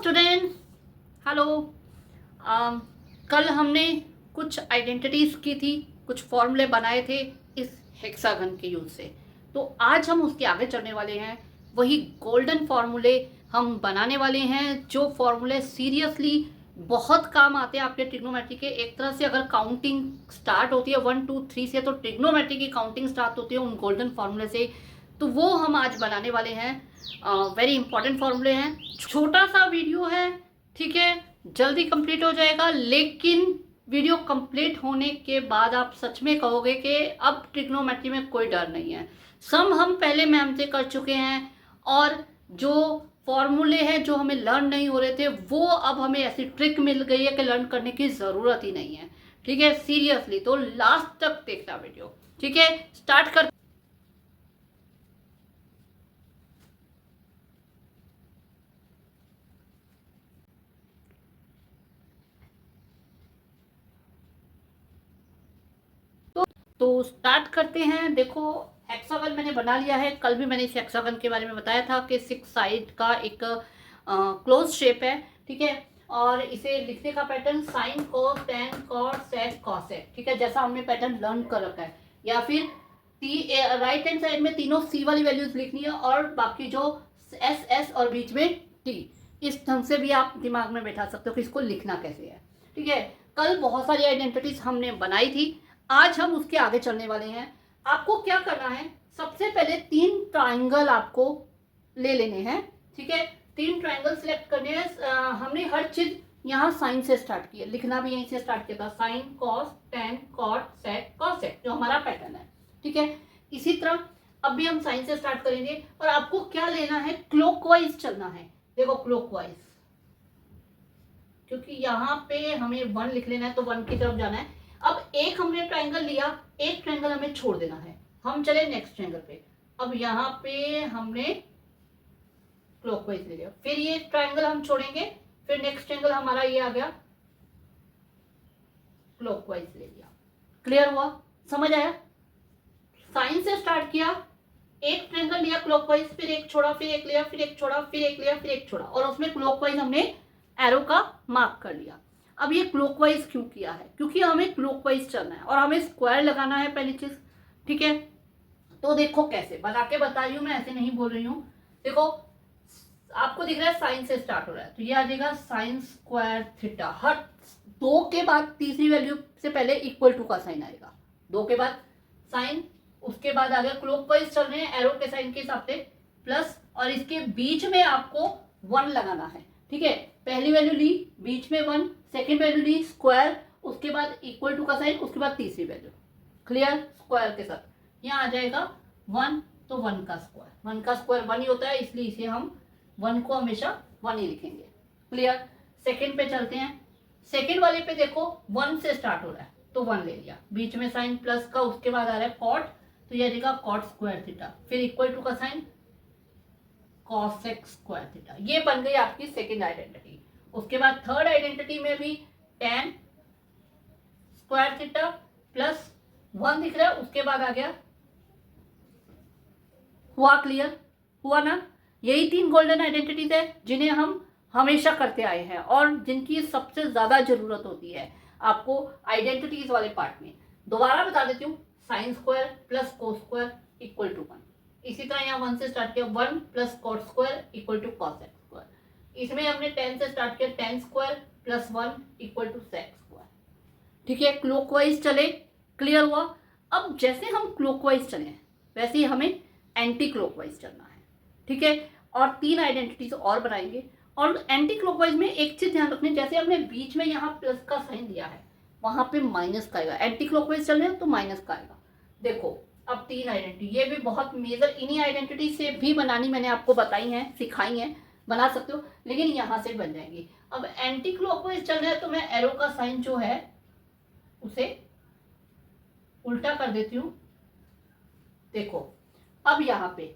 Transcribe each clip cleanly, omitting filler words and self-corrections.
Students, hello. कल हमने कुछ आइडेंटिटीज़ की थी, कुछ फॉर्मूले बनाए थे इस हेक्सागन के यूज़ से। तो आज हम उसके आगे चलने वाले हैं। वही गोल्डन फॉर्मूले हम बनाने वाले हैं, जो फॉर्मूले सीरियसली बहुत काम आते हैं आपके ट्रिग्नोमेट्री के। एक तरह से अगर काउंटिंग स्टार्ट होती है 1 2 3 से, तो ट्रिग्नोमेट्री की काउंटिंग स्टार्ट होती है उन गोल्डन फॉर्मूले से। तो वो हम आज बनाने वाले हैं। वेरी इंपॉर्टेंट फॉर्मूले हैं। छोटा सा वीडियो है, ठीक है, जल्दी कंप्लीट हो जाएगा। लेकिन वीडियो कंप्लीट होने के बाद आप सच में कहोगे कि अब ट्रिग्नोमेट्री में कोई डर नहीं है। सम हम पहले मैम से कर चुके हैं, और जो फॉर्मूले हैं जो हमें लर्न नहीं हो रहे थे, वो अब हमें ऐसी ट्रिक मिल गई है कि लर्न करने की ज़रूरत ही नहीं है। ठीक है, सीरियसली तो लास्ट तक देखना वीडियो। ठीक है, स्टार्ट कर। तो स्टार्ट करते हैं। देखो, हेक्सागन मैंने बना लिया है। कल भी मैंने इस हेक्सागन के बारे में बताया था कि 6 साइड का एक क्लोज शेप है। ठीक है, और इसे लिखने का pattern sine cos tan cot sec cosec. ठीक है, जैसा हमने पैटर्न लर्न कर रखा है। या फिर राइट हैंड साइड में तीनों सी वाली वैल्यूज लिखनी है, और बाकी जो एस एस और बीच में टी। इस ढंग से भी आप दिमाग में बैठा सकते हो कि इसको लिखना कैसे है। ठीक है, कल बहुत सारी आइडेंटिटीज हमने बनाई थी, आज हम उसके आगे चलने वाले हैं। आपको क्या करना है, सबसे पहले 3 ट्राइंगल आपको ले लेने हैं। ठीक है, 3 ट्राइंगल सिलेक्ट करने हैं। हमने हर चीज यहाँ साइन से स्टार्ट किया, लिखना भी यहीं से स्टार्ट किया था। Sine cos tan cot sec cosec, जो हमारा पैटर्न है। ठीक है, इसी तरह अब भी हम साइन से स्टार्ट करेंगे। और आपको क्या लेना है, क्लॉकवाइज चलना है। देखो, क्लॉकवाइज, क्योंकि यहाँ पे हमें 1 लिख लेना है, तो 1 की तरफ जाना है। अब एक हमने ट्रायंगल लिया, एक ट्रायंगल हमें छोड़ देना है। हम चले नेक्स्ट ट्रायंगल पे। अब यहाँ पे हमने क्लॉकवाइज ले लिया, फिर ये ट्रायंगल हम छोड़ेंगे, फिर नेक्स्ट ट्रायंगल हमारा ये आ गया, क्लॉकवाइज ले लिया। क्लियर हुआ, समझ आया? साइन से स्टार्ट किया, एक ट्रायंगल लिया क्लॉकवाइज, फिर एक छोड़ा, फिर एक लिया, फिर एक छोड़ा, फिर एक लिया, फिर एक छोड़ा, और उसमें क्लॉकवाइज हमने एरो का मार्क कर लिया। अब ये क्लॉकवाइज क्यों किया है? क्योंकि हमें क्लॉकवाइज चलना है और हमें स्क्वायर लगाना है पहली चीज। ठीक है, तो देखो कैसे बना के बता रही हूँ मैं, ऐसे नहीं बोल रही हूँ। देखो, आपको दिख रहा है साइन से स्टार्ट हो रहा है, तो ये आ जाएगा साइन स्क्वायर थीटा। हर 2 के बाद तीसरी वैल्यू से पहले इक्वल टू का साइन आएगा। 2 के बाद साइन, उसके बाद आ गया क्लॉकवाइज चल रहे हैं एरो के साइन के हिसाब से, प्लस, और इसके बीच में आपको 1 लगाना है। ठीक है, पहली वैल्यू ली, बीच में 1, सेकेंड वैल्यू ली स्क्वायर, उसके बाद इक्वल टू का साइन, उसके बाद तीसरी वैल्यू। क्लियर, स्क्वायर के साथ यहाँ आ जाएगा 1, तो 1 का स्क्वायर, 1 का स्क्वायर 1 ही होता है, इसलिए इसे हम 1 को हमेशा 1 ही लिखेंगे। क्लियर, सेकेंड पे चलते हैं। सेकेंड वाले पे देखो 1 से स्टार्ट हो रहा है, तो 1 ले लिया, बीच में साइन प्लस का, उसके बाद आ रहा है कॉट, तो यह देगा कॉट स्क्वायर थीटा, फिर इक्वल टू का साइन कॉसेक स्क्वायर थीटा। ये बन गई आपकी सेकेंड आइडेंटिटी। उसके बाद थर्ड आइडेंटिटी में भी टेन स्क्वायर थीटा प्लस 1 दिख रहा है, उसके बाद आ गया, हुआ क्लियर, हुआ ना? यही 3 गोल्डन आइडेंटिटीज है जिन्हें हम हमेशा करते आए हैं और जिनकी सबसे ज्यादा जरूरत होती है आपको आइडेंटिटीज वाले पार्ट में। दोबारा बता देती हूँ, sine square plus cos square equal to 1। इसी तरह यहाँ 1 से स्टार्ट किया, 1 plus cot square equal to cosec square. इसमें हमने 10 से स्टार्ट किया, 10 square plus 1 equal to sec square. ठीक है, क्लॉकवाइज चले। क्लियर हुआ? अब जैसे हम क्लॉकवाइज चले वैसे ही हमें एंटी क्लॉकवाइज चलना है। ठीक है, और 3 आइडेंटिटीज और बनाएंगे। और एंटी क्लॉकवाइज में एक चीज ध्यान रखनी, जैसे हमने बीच में यहाँ प्लस का साइन दिया है, वहां पे माइनस का आएगा। एंटी क्लॉकवाइज चल रहे हैं तो माइनस का आएगा। देखो, अब 3 आइडेंटिटी, ये भी बहुत मेजर, इन्हीं आइडेंटिटी से भी बनानी मैंने आपको बताई है, सिखाई है, बना सकते हो, लेकिन यहां से बन जाएंगी। अब एंटी क्लॉकवाइज चल रहा है, तो मैं एरो का साइन जो है उसे उल्टा कर देती हूं। देखो, अब यहां पे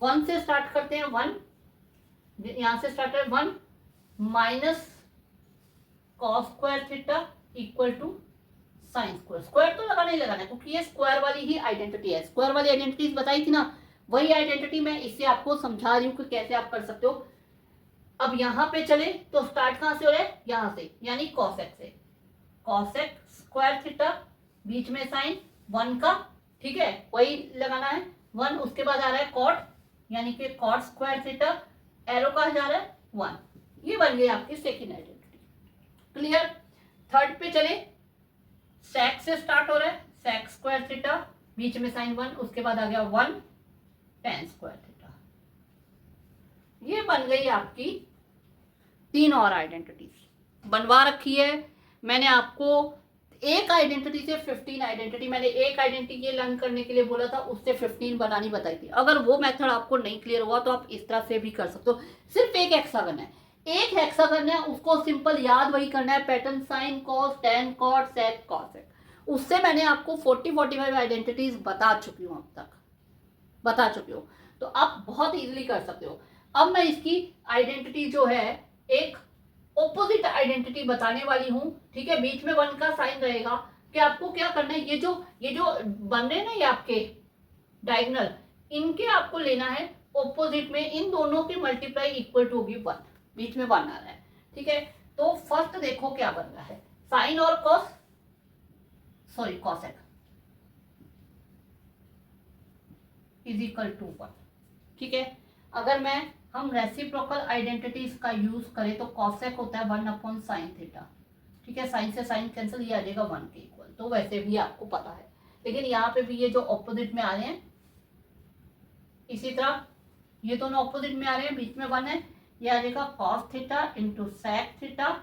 1 से स्टार्ट करते हैं, 1 यहां से स्टार्ट है, 1 minus cos square theta equal to sine square. Square तो लगाना ही लगाना है, क्योंकि ये स्क्वायर वाली ही आइडेंटिटी है। स्क्वायर वाली आइडेंटिटी बताई थी ना, वही आइडेंटिटी मैं इससे आपको समझा रही हूँ कि कैसे आप कर सकते हो। अब यहां पे चले तो स्टार्ट कहां से हो रहा है, यहां से, यानी कॉसेक से, कॉसेक स्क्वायर थीटा, बीच में साइन 1 का, ठीक है, वही लगाना है 1, उसके बाद आ रहा है कॉट, यानी कि कॉट स्क्वायर थीटा, एरो कहा जा रहा है 1। ये बन गई आपकी सेकेंड आइडेंटिटी। क्लियर। थर्ड पे चले, सेक से स्टार्ट हो रहा है, सेक स्क्वायर थीटा, बीच में साइन 1, उसके बाद आ गया 1 टेन स्क्वायर थीटा। ये बन गई आपकी 3 और आइडेंटिटीज बनवा रखी है मैंने आपको। एक आइडेंटिटी से 15 आइडेंटिटी, मैंने एक आइडेंटिटी ये लर्न करने के लिए बोला था, उससे 15 बनानी बताई थी। अगर वो मेथड आपको नहीं क्लियर हुआ तो आप इस तरह से भी कर सकते हो। सिर्फ एक हेक्सागन है, एक हेक्सागन है, उसको सिंपल याद वही करना है, pattern sine cos tan cot sec cosec. उससे मैंने आपको 40-45 आइडेंटिटीज बता चुकी हूँ, अब तक बता चुकी हूँ, तो आप बहुत इजीली कर सकते हो। अब मैं इसकी आइडेंटिटी जो है एक ऑपोजिट आइडेंटिटी बताने वाली हूं, ठीक है, बीच में 1 का साइन रहेगा कि आपको क्या करना है, ये जो बन रहे हैं ना ये आपके डायगोनल, इनके आपको लेना है ऑपोजिट में, इन दोनों की मल्टीप्लाई इक्वल टू होगी 1, बीच में 1 आ रहा है, ठीक है। तो फर्स्ट देखो क्या बन रहा है, साइन और cos, sorry cosec is equal to 1, ठीक है। अगर हम रेसिप्रोकल आइडेंटिटीज का यूज करें तो कॉसेक होता है 1 अपॉन साइन थीटा, ठीक है, साइन से साइन कैंसिल, ये आ जाएगा 1 के इक्वल, तो वैसे भी आपको पता है। लेकिन यहाँ पे भी ये जो ऑपोजिट में आ रहे हैं, इसी तरह ये दोनों ऑपोजिट में आ रहे हैं, बीच में 1 है, ये आ जाएगा cos theta into sec theta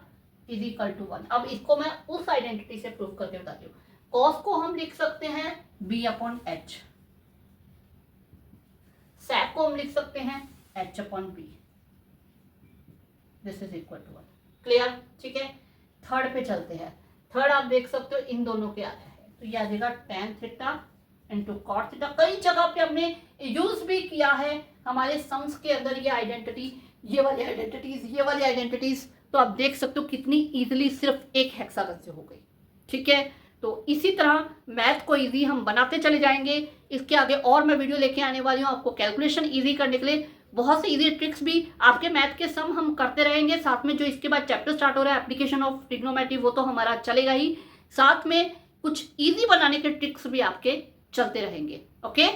is equal to 1। अब इसको मैं उस आइडेंटिटी से प्रूव करके बताती हूँ। कॉस को हम लिख सकते हैं b अपॉन एच, सेक को हम लिख सकते हैं h अपॉन बी, this is equal to 1। Clear, ठीक है। थर्ड पे चलते हैं। थर्ड आप देख सकते हो इन दोनों के आ रहा है, तो ये आ जाएगा tan theta into cot theta. कई जगह पे हमने यूज भी किया है हमारे सम्स के अंदर ये आइडेंटिटी, ये वाली आइडेंटिटीज, तो आप देख सकते हो कितनी इजीली सिर्फ एक हेक्सागन से हो गई, ठीक है। तो इसी तरह मैथ को इजी हम बनाते चले जाएंगे। इसके आगे और मैं वीडियो लेके आने वाली हूँ आपको कैलकुलेशन इजी करने के लिए, बहुत से इजी ट्रिक्स भी, आपके मैथ के सम हम करते रहेंगे, साथ में जो इसके बाद चैप्टर स्टार्ट हो रहा है एप्लीकेशन ऑफ ट्रिग्नोमेट्री, वो तो हमारा चलेगा ही, साथ में कुछ इजी बनाने के ट्रिक्स भी आपके चलते रहेंगे। ओके।